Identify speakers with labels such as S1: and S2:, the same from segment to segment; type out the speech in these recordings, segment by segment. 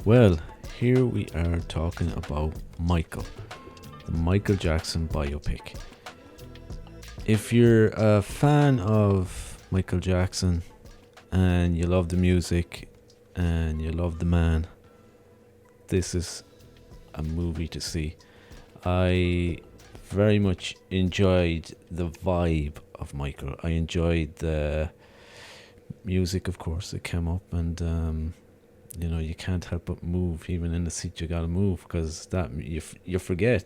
S1: Well, here we are talking about Michael, the Michael Jackson biopic. If you're a fan of Michael Jackson and you love the music and you love the man, this is a movie to see. I very much enjoyed the vibe of Michael. I enjoyed the music, of course, that came up, and you can't help but move. Even in the seat, you gotta move because that you forget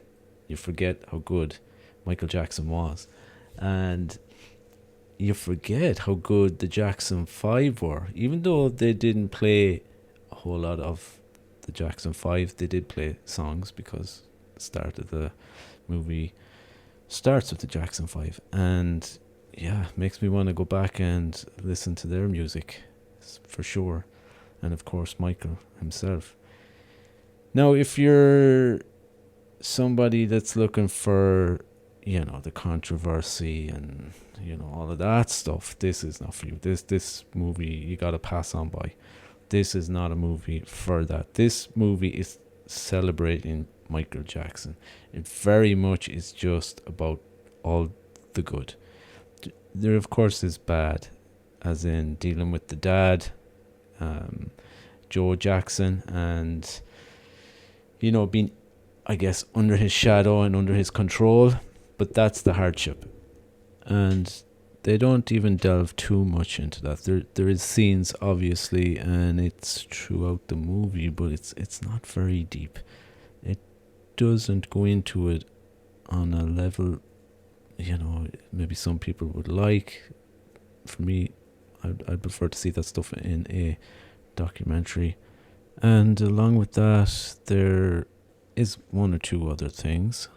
S1: how good Michael Jackson was, and you forget how good the Jackson 5 were. Even though they didn't play a whole lot of the Jackson 5, they did play songs because the start of the movie starts with the Jackson 5, and yeah, makes me want to go back and listen to their music for sure. And of course Michael himself. Now, if you're somebody that's looking for, the controversy and, all of that stuff, this is not for you. This movie you gotta pass on by. This is not a movie for that. This movie is celebrating Michael Jackson. It very much is just about all the good. There, of course, is bad, as in dealing with the dad, Joe Jackson, and being, I guess, under his shadow and under his control. But that's the hardship, and they don't even delve too much into that. There is scenes, obviously, and it's throughout the movie, but it's not very deep. It doesn't go into it on a level, maybe some people would like. For me, I'd prefer to see that stuff in a documentary. And along with that, there is one or two other things.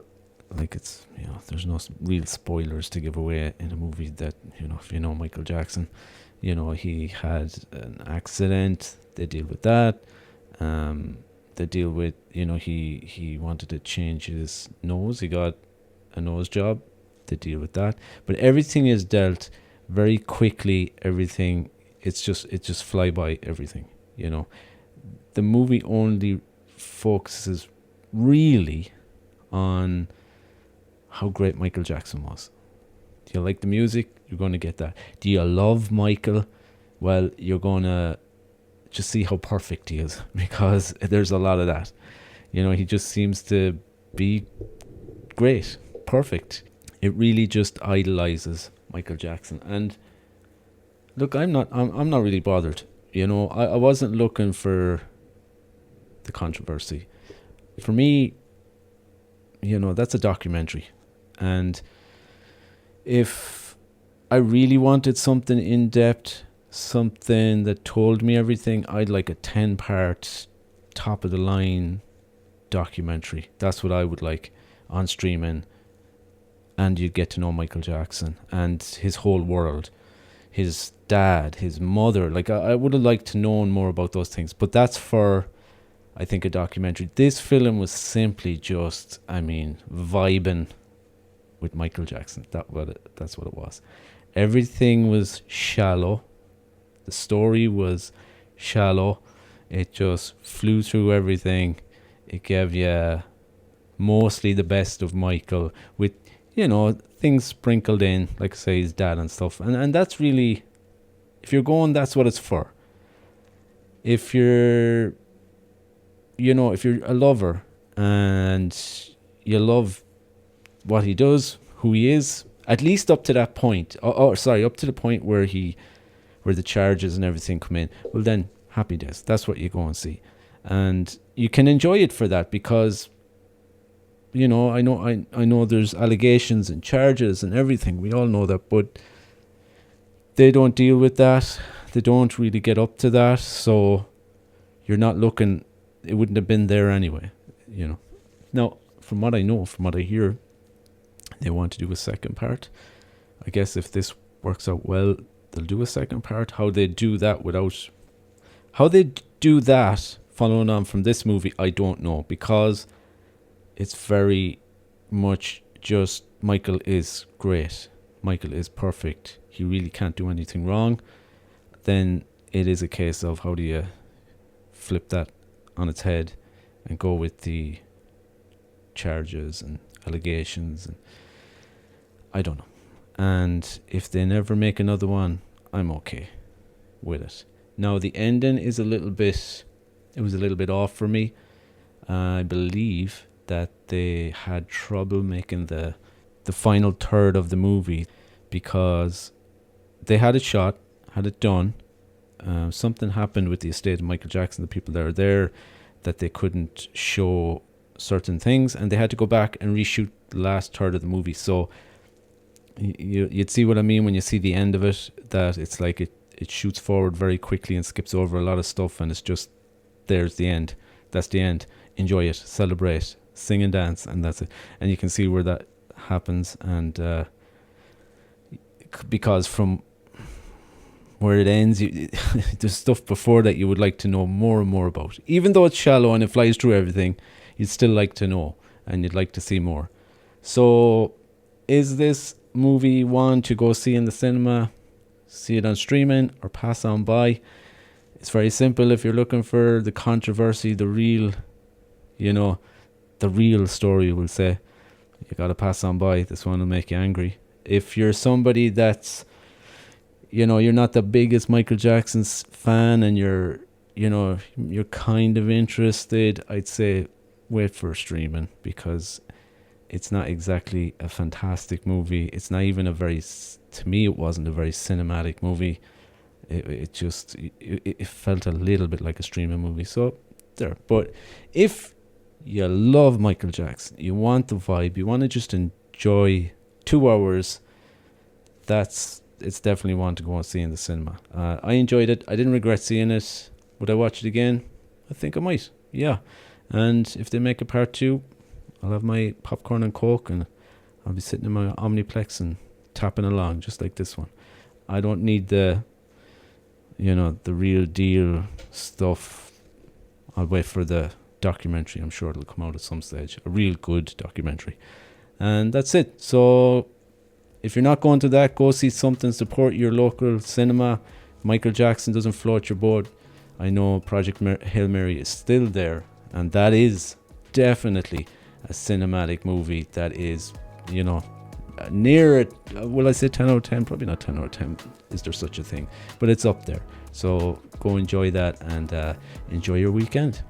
S1: Like, it's, there's no real spoilers to give away in a movie that, if you know Michael Jackson, he had an accident. They deal with that. They deal with, he wanted to change his nose. He got a nose job. They deal with that. But everything is dealt very quickly. Everything, it just fly by everything, The movie only focuses really on how great Michael Jackson was. Do you like the music? You're going to get that. Do you love Michael? Well, you're going to just see how perfect he is, because there's a lot of that. He just seems to be great, perfect. It really just idolizes Michael Jackson. And look, I'm not really bothered. I wasn't looking for the controversy. For me, that's a documentary. And if I really wanted something in depth, something that told me everything, I'd like a 10-part, top of the line documentary. That's what I would like on streaming. And you'd get to know Michael Jackson and his whole world, his dad, his mother. Like, I would have liked to know more about those things. But that's for, I think, a documentary. This film was simply just, vibing with Michael Jackson. That's what it was. Everything was shallow. The story was shallow. It just flew through everything. It gave you mostly the best of Michael with, things sprinkled in, like I say, his dad and stuff. And that's really, if you're going, that's what it's for. If you're, if you're a lover and you love what he does, who he is, at least up to that point, up to the point where the charges and everything come in, well then, happy days. That's what you go and see. And you can enjoy it for that, because I know there's allegations and charges and everything. We all know that, but they don't deal with that. They don't really get up to that. So you're not looking, it wouldn't have been there anyway, Now, from what I know, from what I hear, they want to do a second part. I guess if this works out well, they'll do a second part. How they do that following on from this movie, I don't know, because it's very much just Michael is great. Michael is perfect. He really can't do anything wrong. Then it is a case of how do you flip that on its head and go with the charges and allegations, and I don't know. And if they never make another one, I'm okay with it. Now the ending is it was a little bit off for me. I believe that they had trouble making the final third of the movie because they had it shot, had it done. Something happened with the estate of Michael Jackson, the people that are there, that they couldn't show certain things, and they had to go back and reshoot the last third of the movie. So you'd see what I mean when you see the end of it, that it's like it shoots forward very quickly and skips over a lot of stuff, and it's just, there's the end. That's the end. Enjoy it, celebrate, sing and dance, and that's it. And you can see where that happens, and because from where it ends, there's stuff before that you would like to know more and more about. Even though it's shallow and it flies through everything, you'd still like to know, and you'd like to see more. So, is this movie one to go see in the cinema, see it on streaming, or pass on by? It's very simple. If you're looking for the controversy, the real story, we'll say, you gotta pass on by. This one will make you angry. If you're somebody that's, you're not the biggest Michael Jackson fan, and you're kind of interested, I'd say wait for streaming, because it's not exactly a fantastic movie. It's not even to me, it wasn't a very cinematic movie. It felt a little bit like a streaming movie. So there. But if you love Michael Jackson, you want the vibe, you want to just enjoy 2 hours, it's definitely one to go and see in the cinema. I enjoyed it. I didn't regret seeing it. Would I watch it again? I think I might. Yeah. And if they make a part 2, I'll have my popcorn and Coke, and I'll be sitting in my Omniplex and tapping along just like this one. I don't need the real deal stuff. I'll wait for the documentary. I'm sure it'll come out at some stage. A real good documentary. And that's it. So if you're not going to that, go see something. Support your local cinema. Michael Jackson doesn't float your boat. I know Project Hail Mary is still there, and that is definitely a cinematic movie that is, near it. Will I say 10 out of 10? Probably not 10 out of 10. Is there such a thing? But it's up there. So go enjoy that, and enjoy your weekend.